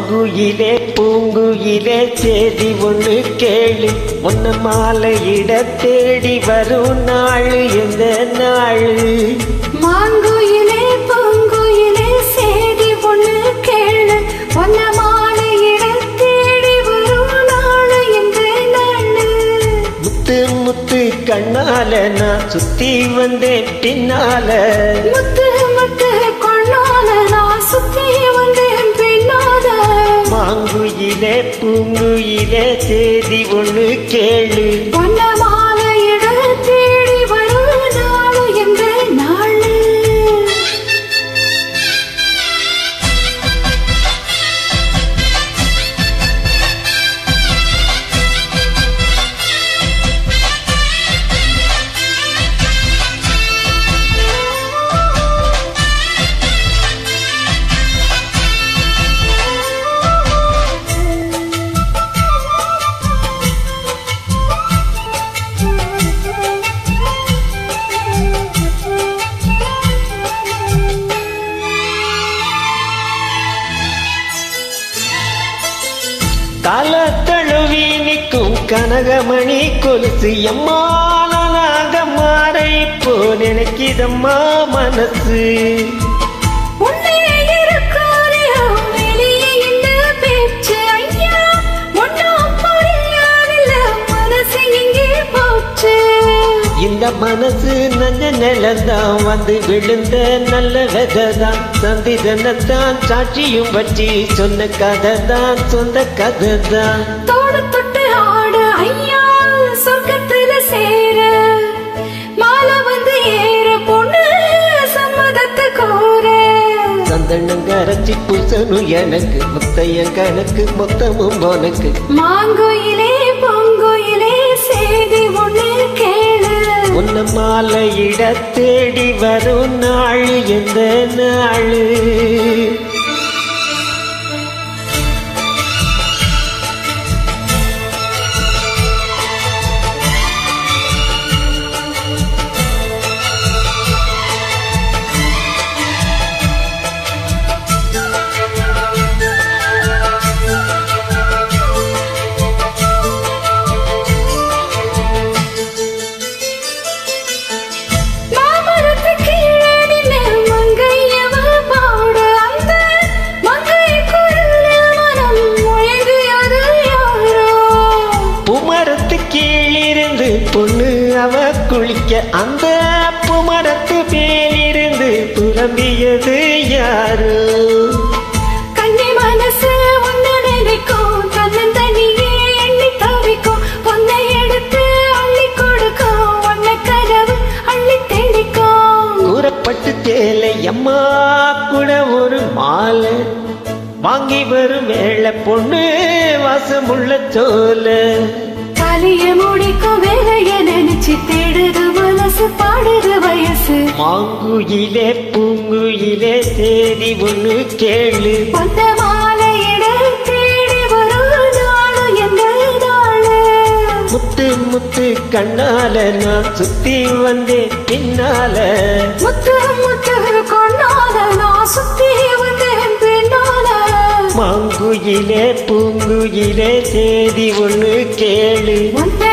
மாங்குயிலே பூங்குயிலே சேதி ஒண்ணு கேளு, உன்ன மாலையிட தேடி வரும் நாளு எந்த நாளு? மாங்குயிலே பூங்குயிலே சேதி ஒண்ணு கேளு, உன்ன மாலையிட தேடி வரும் நாளு எந்த நாளு? முத்து முத்து கண்ணால நான் சுத்தி வந்தேன் பின்னால, முத்து முத்து கண்ணால நான் சுத்தி வந்தேன் பின்னால. மாங்குயிலே பூங்குயிலே சேதி ஒண்ணு கேளு, உன்ன மாலையிட தேடி வரும் நாளு எந்த நாளு? காலத்தழுவி நிற்கும் கனகமணி கொலுசு எம்மானாக மாற இப்போ நினைக்கிதம்மா மனசு. உள்ளே இருக்காரையோ வெளியே இந்த பேச்சு, ஐயா ஒன்றும் புரியாதில்ல மனசு எங்கே போச்சு? இந்த மனசு நஞ்ச நிலந்தான் வந்து விழுந்த நல்ல வெததான், சந்திரனத்தான் சாட்சியும் வச்சு சொன்ன கதை தான் சொந்த கதை தான். தோடு தொட்டு ஆடு ஐயா சொர்க்கத்துல சேர, மாலை வந்து ஏற பொண்ணு சம்மதத்தை கோர. சந்தனம் கரைச்சி பூசணும் எனக்கு, முத்தைய கணக்கு மொத்தமும் உனக்கு. மாங்குயிலே பொங்குயிலே சேதி ஒண்ணு கேளு, உன்ன மாலையிட தேடி வரும் நாள் எந்த நாளு? பொண்ணு அவ குளிக்க அந்த பூமரத்து மேலிருந்து புலம்பியது யாரு? கண்ணி மனசு ஒன்னு நினைக்கும், தன்னன் தனியே எண்ணி தவிக்கும், பொன்னை எடுத்து அள்ளி கொடுக்கும், ஒன்ன கதவு அள்ளி தெளிக்கும். கூறப்பட்டு தேலை அம்மா கூட ஒரு மாலை வாங்கி வரும் வேளை பொண்ணு வாசமுள்ள சோல. காலிய முடிக்கும் வேலைய நினைச்சு தேடுது மனசு பாடுது வயசு. மாங்குயிலே பூங்குயிலே தேடி ஒண்ணு கேளு, வந்த மாலையிட தேடி வரும் நாளு எந்த நாளு? முத்து முத்து கண்ணால நான் சுத்தி வந்தேன் பின்னால, முத்து முத்து கொண்டால நான் சுத்தி வந்தேன் பின்னால. மாங்குயிலே பூங்குயிலே தேடி ஒண்ணு கேளு, வந்த